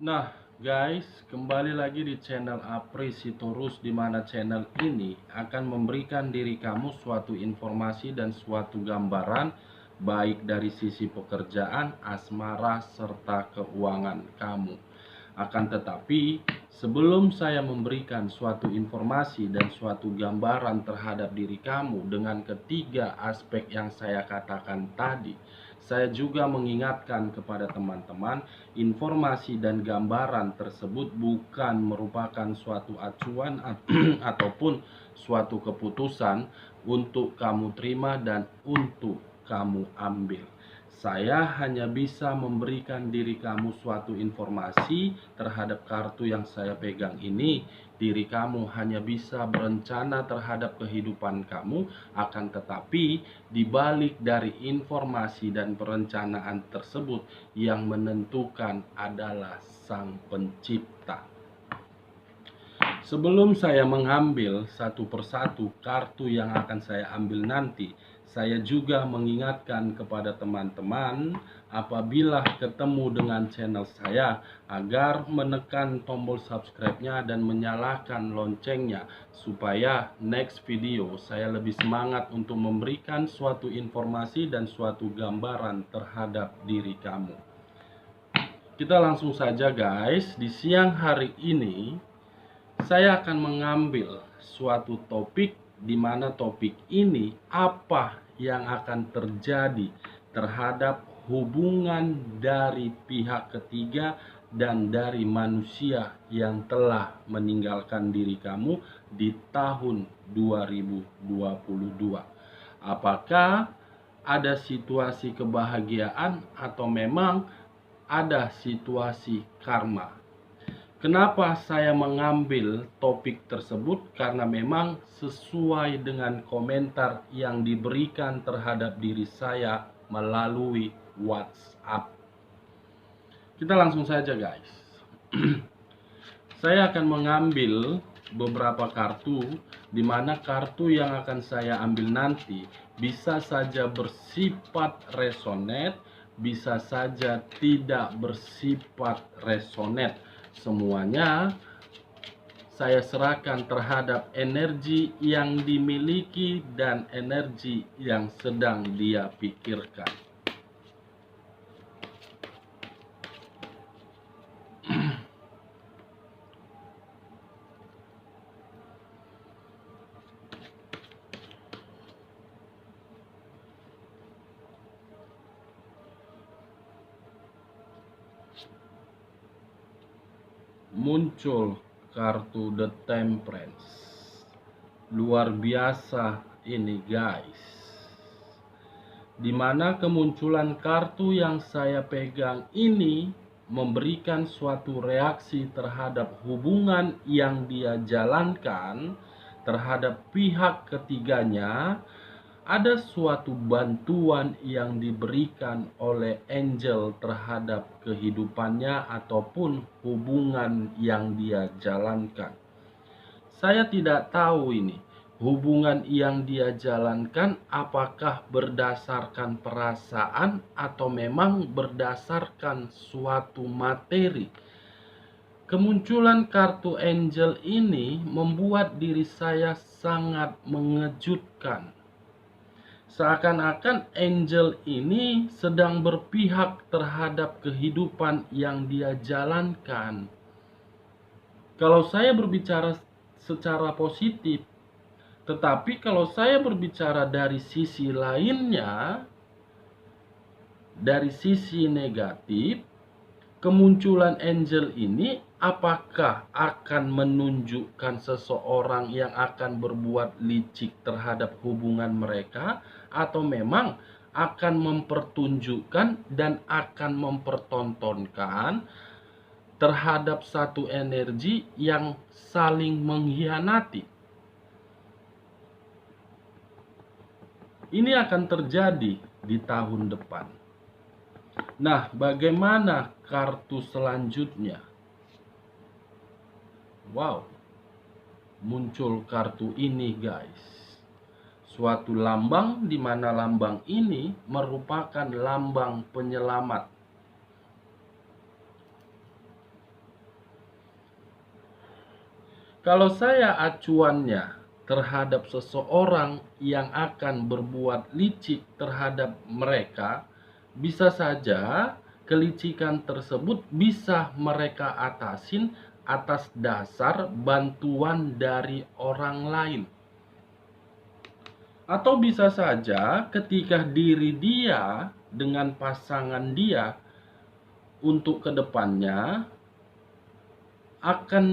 Nah, guys, kembali lagi di channel Apri Sitorus, di mana channel ini akan memberikan diri kamu suatu informasi dan suatu gambaran baik dari sisi pekerjaan, asmara, serta keuangan kamu. Akan tetapi, sebelum saya memberikan suatu informasi dan suatu gambaran terhadap diri kamu dengan ketiga aspek yang saya katakan tadi, saya juga mengingatkan kepada teman-teman, informasi dan gambaran tersebut bukan merupakan suatu acuan ataupun suatu keputusan untuk kamu terima dan untuk kamu ambil. Saya hanya bisa memberikan diri kamu suatu informasi terhadap kartu yang saya pegang ini. Diri kamu hanya bisa berencana terhadap kehidupan kamu, akan tetapi dibalik dari informasi dan perencanaan tersebut yang menentukan adalah Sang Pencipta. Sebelum saya mengambil satu persatu kartu yang akan saya ambil nanti, saya juga mengingatkan kepada teman-teman apabila ketemu dengan channel saya agar menekan tombol subscribe-nya dan menyalakan loncengnya supaya next video saya lebih semangat untuk memberikan suatu informasi dan suatu gambaran terhadap diri kamu. Kita langsung saja guys, di siang hari ini saya akan mengambil suatu topik di mana topik ini apa yang akan terjadi terhadap hubungan dari pihak ketiga dan dari manusia yang telah meninggalkan diri kamu di tahun 2022. Apakah ada situasi kebahagiaan atau memang ada situasi karma? Kenapa saya mengambil topik tersebut? Karena memang sesuai dengan komentar yang diberikan terhadap diri saya melalui WhatsApp. Kita langsung saja guys. Saya akan mengambil beberapa kartu, di mana kartu yang akan saya ambil nanti bisa saja bersifat resonate, bisa saja tidak bersifat resonate. Semuanya saya serahkan terhadap energi yang dimiliki dan energi yang sedang dia pikirkan. Muncul kartu The Temperance. Luar biasa ini guys, dimana kemunculan kartu yang saya pegang ini memberikan suatu reaksi terhadap hubungan yang dia jalankan terhadap pihak ketiganya. Ada suatu bantuan yang diberikan oleh angel terhadap kehidupannya ataupun hubungan yang dia jalankan. Saya tidak tahu ini hubungan yang dia jalankan apakah berdasarkan perasaan atau memang berdasarkan suatu materi. Kemunculan kartu angel ini membuat diri saya sangat mengejutkan. Seakan-akan angel ini sedang berpihak terhadap kehidupan yang dia jalankan. Kalau saya berbicara secara positif, tetapi kalau saya berbicara dari sisi lainnya, dari sisi negatif, kemunculan angel ini apakah akan menunjukkan seseorang yang akan berbuat licik terhadap hubungan mereka, atau memang akan mempertunjukkan dan akan mempertontonkan terhadap satu energi yang saling mengkhianati? Ini akan terjadi di tahun depan. Nah, bagaimana kartu selanjutnya? Wow, muncul kartu ini guys. Suatu lambang, di mana lambang ini merupakan lambang penyelamat. Kalau saya acuannya terhadap seseorang yang akan berbuat licik terhadap mereka, bisa saja kelicikan tersebut bisa mereka atasin atas dasar bantuan dari orang lain. Atau bisa saja ketika diri dia dengan pasangan dia untuk kedepannya akan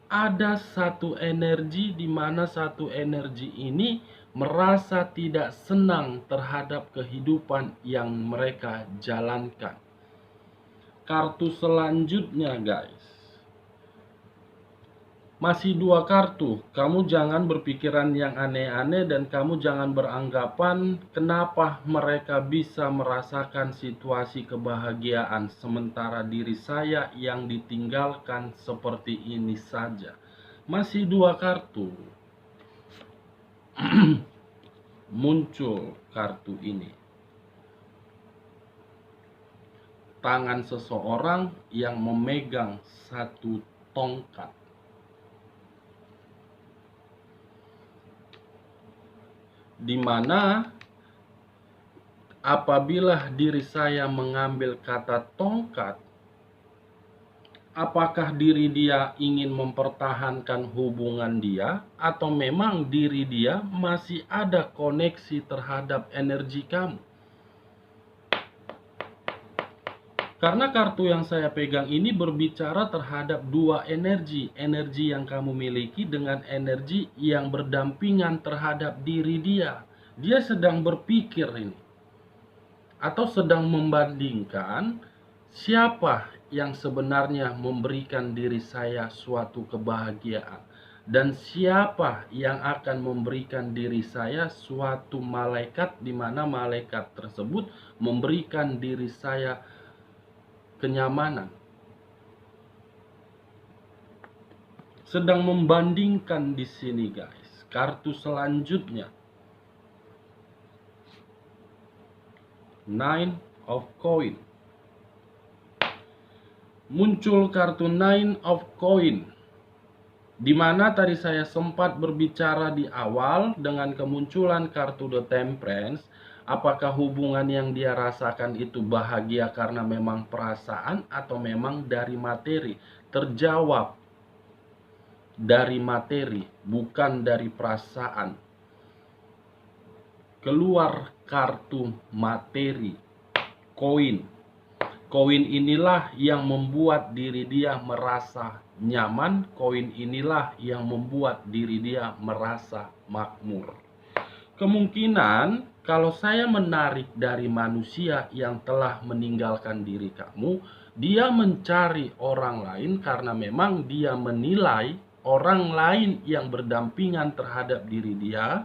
ada satu energi di mana satu energi ini merasa tidak senang terhadap kehidupan yang mereka jalankan. Kartu selanjutnya guys, masih 2 kartu. Kamu jangan berpikiran yang aneh-aneh dan kamu jangan beranggapan kenapa mereka bisa merasakan situasi kebahagiaan sementara diri saya yang ditinggalkan seperti ini saja. Masih 2 kartu. Muncul kartu ini. Tangan seseorang yang memegang satu tongkat. Di mana apabila diri saya mengambil kata tongkat, apakah diri dia ingin mempertahankan hubungan dia atau memang diri dia masih ada koneksi terhadap energi kamu? Karena kartu yang saya pegang ini berbicara terhadap 2 energi. Energi yang kamu miliki dengan energi yang berdampingan terhadap diri dia. Dia sedang berpikir ini. Atau sedang membandingkan siapa yang sebenarnya memberikan diri saya suatu kebahagiaan. Dan siapa yang akan memberikan diri saya suatu malaikat, di mana malaikat tersebut memberikan diri saya kenyamanan. Sedang membandingkan di sini guys. Kartu selanjutnya, Nine of Coin. Muncul kartu Nine of Coin, di mana tadi saya sempat berbicara di awal dengan kemunculan kartu The Temperance. Apakah hubungan yang dia rasakan itu bahagia karena memang perasaan atau memang dari materi? Terjawab dari materi, bukan dari perasaan. Keluar kartu materi, koin. Koin inilah yang membuat diri dia merasa nyaman. Koin inilah yang membuat diri dia merasa makmur. Kemungkinan kalau saya menarik dari manusia yang telah meninggalkan diri kamu, dia mencari orang lain karena memang dia menilai orang lain yang berdampingan terhadap diri dia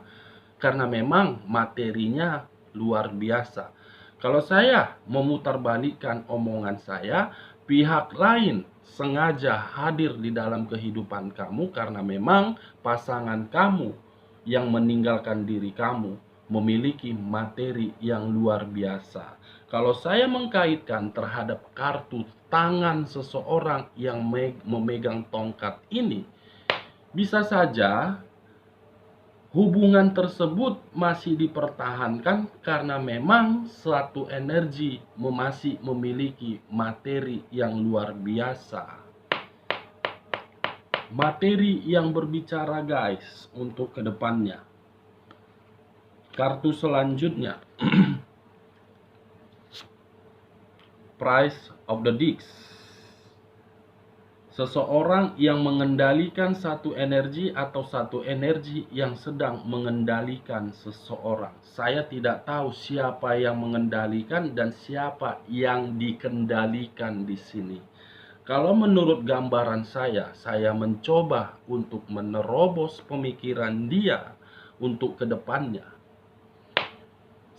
karena memang materinya luar biasa. Kalau saya memutarbalikkan omongan saya, pihak lain sengaja hadir di dalam kehidupan kamu karena memang pasangan kamu yang meninggalkan diri kamu memiliki materi yang luar biasa. Kalau saya mengkaitkan terhadap kartu tangan seseorang yang memegang tongkat ini, bisa saja hubungan tersebut masih dipertahankan karena memang suatu energi masih memiliki materi yang luar biasa. Materi yang berbicara guys untuk kedepannya. Kartu selanjutnya, Price of the Disc. Seseorang yang mengendalikan satu energi atau satu energi yang sedang mengendalikan seseorang. Saya tidak tahu siapa yang mengendalikan dan siapa yang dikendalikan di sini. Kalau menurut gambaran saya mencoba untuk menerobos pemikiran dia untuk kedepannya.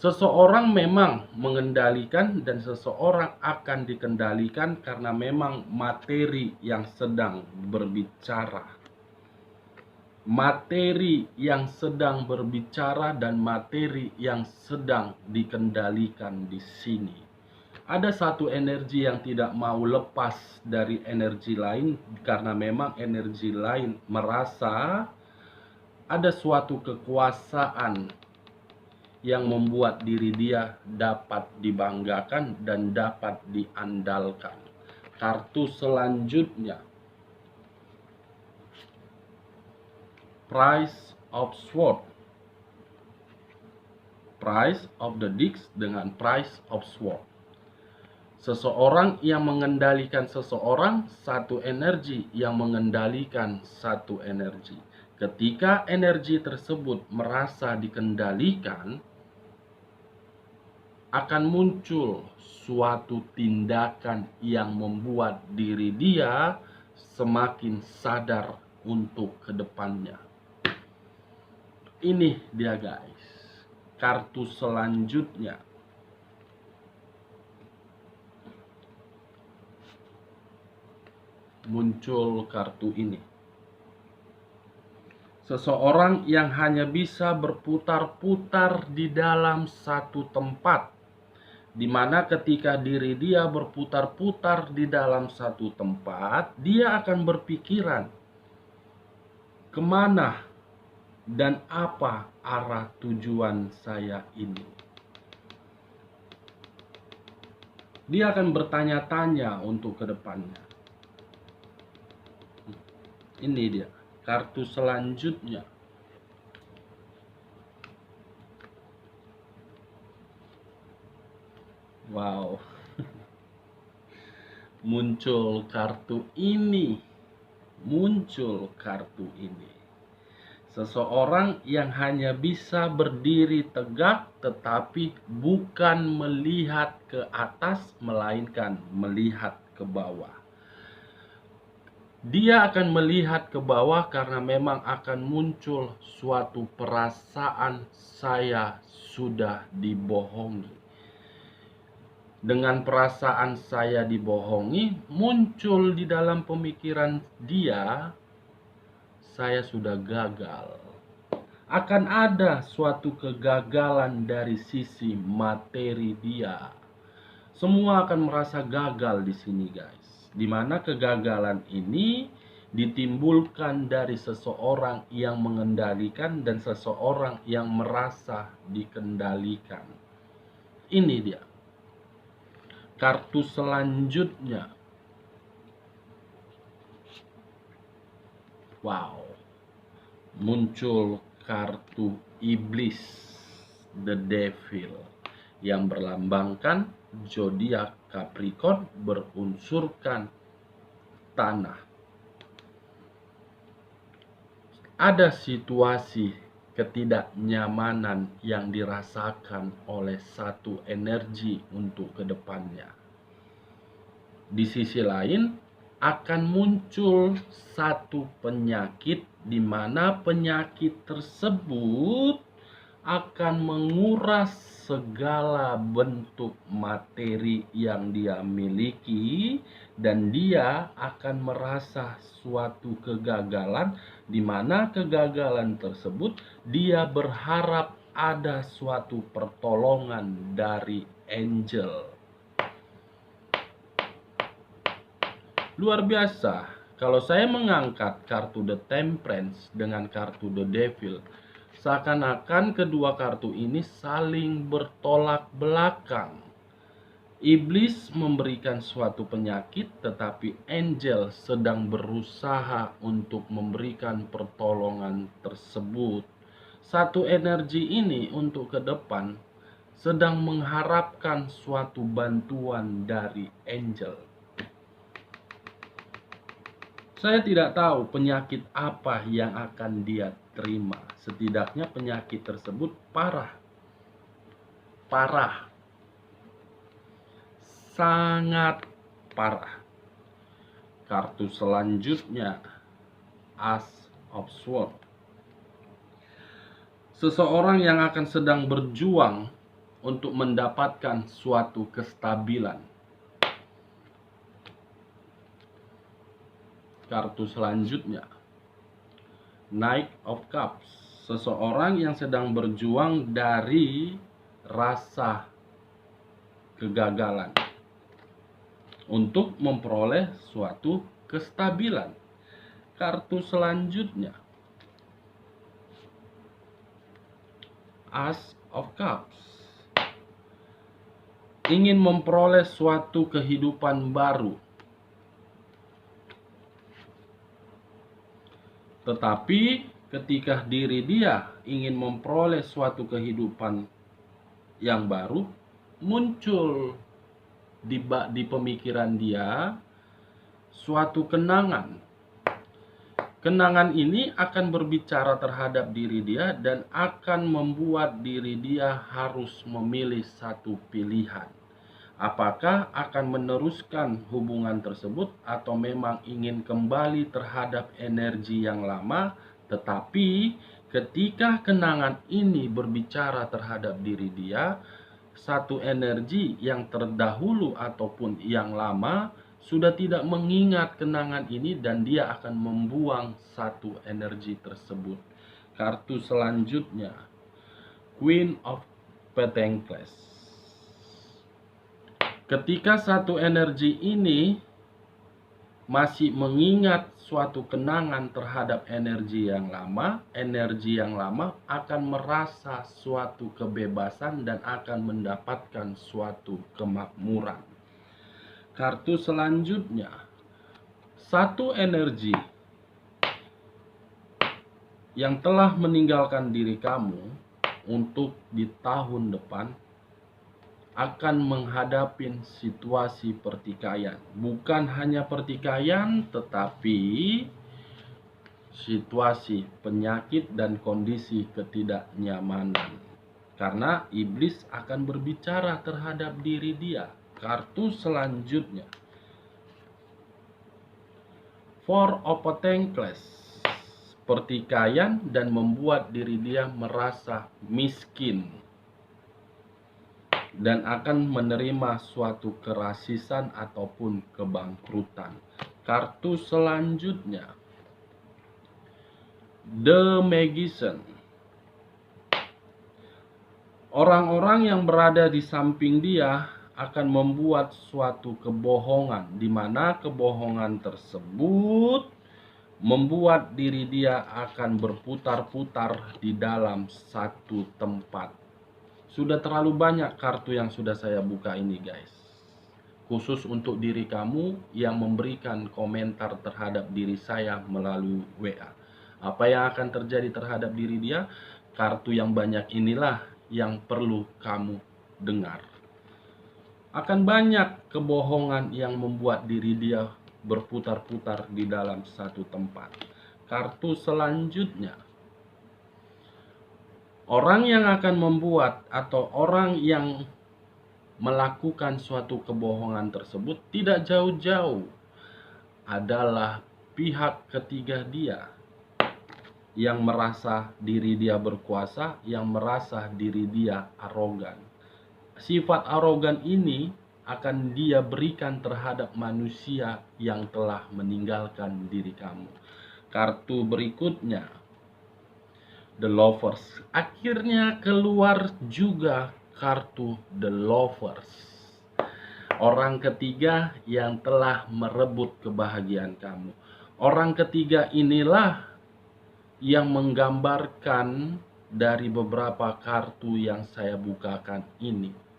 Seseorang memang mengendalikan dan seseorang akan dikendalikan karena memang materi yang sedang berbicara. Materi yang sedang berbicara dan materi yang sedang dikendalikan di sini. Ada satu energi yang tidak mau lepas dari energi lain karena memang energi lain merasa ada suatu kekuasaan yang membuat diri dia dapat dibanggakan dan dapat diandalkan. Kartu selanjutnya, Price of Swords. Price of the Disc dengan Price of Swords. Seseorang yang mengendalikan seseorang, satu energi yang mengendalikan satu energi. Ketika energi tersebut merasa dikendalikan, akan muncul suatu tindakan yang membuat diri dia semakin sadar untuk kedepannya. Ini dia guys, kartu selanjutnya. Muncul kartu ini. Seseorang yang hanya bisa berputar-putar di dalam satu tempat, di mana ketika diri dia berputar-putar di dalam satu tempat, dia akan berpikiran kemana dan apa arah tujuan saya ini. Dia akan bertanya-tanya untuk kedepannya. Ini dia kartu selanjutnya. Wow. Muncul kartu ini. Muncul kartu ini. Seseorang yang hanya bisa berdiri tegak tetapi bukan melihat ke atas melainkan melihat ke bawah. Dia akan melihat ke bawah karena memang akan muncul suatu perasaan saya sudah dibohongi. Dengan perasaan saya dibohongi, muncul di dalam pemikiran dia, saya sudah gagal. Akan ada suatu kegagalan dari sisi materi dia. Semua akan merasa gagal di sini guys. Di mana kegagalan ini ditimbulkan dari seseorang yang mengendalikan dan seseorang yang merasa dikendalikan. Ini dia. Kartu selanjutnya. Wow. Muncul kartu iblis, the devil, yang berlambangkan zodiak Capricorn berunsurkan tanah. Ada situasi ketidaknyamanan yang dirasakan oleh satu energi untuk kedepannya. Di sisi lain, akan muncul satu penyakit di mana penyakit tersebut akan menguras segala bentuk materi yang dia miliki dan dia akan merasa suatu kegagalan di mana kegagalan tersebut dia berharap ada suatu pertolongan dari angel. Luar biasa. Kalau saya mengangkat kartu The Temperance dengan kartu The Devil, seakan-akan kedua kartu ini saling bertolak belakang. Iblis memberikan suatu penyakit, tetapi angel sedang berusaha untuk memberikan pertolongan tersebut. Satu energi ini untuk ke depan sedang mengharapkan suatu bantuan dari angel. Saya tidak tahu penyakit apa yang akan dia terima. Setidaknya penyakit tersebut parah. Parah. Sangat parah. Kartu selanjutnya, Ace of Swords. Seseorang yang akan sedang berjuang untuk mendapatkan suatu kestabilan. Kartu selanjutnya, Knight of Cups. Seseorang yang sedang berjuang dari rasa kegagalan. untuk memperoleh suatu kestabilan. Kartu selanjutnya, Ace of Cups. Ingin memperoleh suatu kehidupan baru, tetapi ketika diri dia ingin memperoleh suatu kehidupan yang baru, muncul di pemikiran dia suatu kenangan. Kenangan ini akan berbicara terhadap diri dia dan akan membuat diri dia harus memilih satu pilihan. Apakah akan meneruskan hubungan tersebut atau memang ingin kembali terhadap energi yang lama, tetapi ketika kenangan ini berbicara terhadap diri dia, satu energi yang terdahulu ataupun yang lama sudah tidak mengingat kenangan ini dan dia akan membuang satu energi tersebut. Kartu selanjutnya, Queen of Pentacles. Ketika satu energi ini masih mengingat suatu kenangan terhadap energi yang lama akan merasa suatu kebebasan dan akan mendapatkan suatu kemakmuran. Kartu selanjutnya, satu energi yang telah meninggalkan diri kamu untuk di tahun depan akan menghadapi situasi pertikaian. Bukan hanya pertikaian, tetapi situasi penyakit dan kondisi ketidaknyamanan. Karena iblis akan berbicara terhadap diri dia. Kartu selanjutnya, Four of Pentacles. Pertikaian dan membuat diri dia merasa miskin dan akan menerima suatu kerasisan ataupun kebangkrutan. Kartu selanjutnya, The Magician. Orang-orang yang berada di samping dia akan membuat suatu kebohongan, di mana kebohongan tersebut membuat diri dia akan berputar-putar di dalam satu tempat. Sudah terlalu banyak kartu yang sudah saya buka ini, guys. Khusus untuk diri kamu yang memberikan komentar terhadap diri saya melalui WA. Apa yang akan terjadi terhadap diri dia? Kartu yang banyak inilah yang perlu kamu dengar. Akan banyak kebohongan yang membuat diri dia berputar-putar di dalam satu tempat. Kartu selanjutnya, orang yang akan membuat atau orang yang melakukan suatu kebohongan tersebut tidak jauh-jauh adalah pihak ketiga dia, yang merasa diri dia berkuasa, yang merasa diri dia arogan. Sifat arogan ini akan dia berikan terhadap manusia yang telah meninggalkan diri kamu. Kartu berikutnya, The Lovers. Akhirnya keluar juga kartu The Lovers. Orang ketiga yang telah merebut kebahagiaan kamu. Orang ketiga inilah yang menggambarkan dari beberapa kartu yang saya bukakan ini.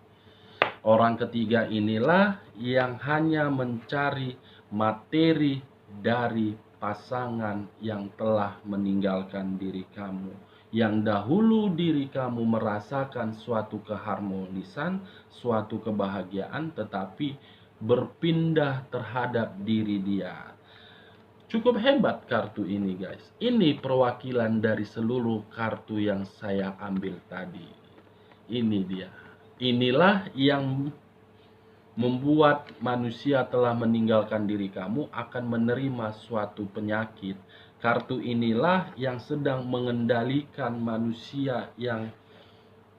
Orang ketiga inilah yang hanya mencari materi dari pasangan yang telah meninggalkan diri kamu. Yang dahulu diri kamu merasakan suatu keharmonisan, suatu kebahagiaan, tetapi berpindah terhadap diri dia. Cukup hebat kartu ini, guys. Ini perwakilan dari seluruh kartu yang saya ambil tadi. Ini dia. Inilah yang membuat manusia telah meninggalkan diri kamu akan menerima suatu penyakit. Kartu inilah yang sedang mengendalikan manusia yang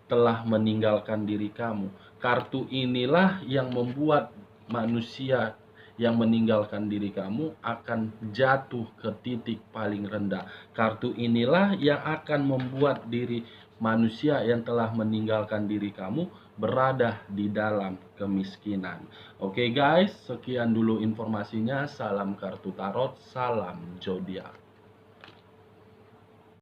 telah meninggalkan diri kamu. Kartu inilah yang membuat manusia yang meninggalkan diri kamu akan jatuh ke titik paling rendah. Kartu inilah yang akan membuat diri manusia yang telah meninggalkan diri kamu berada di dalam kemiskinan. Oke guys, sekian dulu informasinya. Salam kartu tarot, salam zodiak.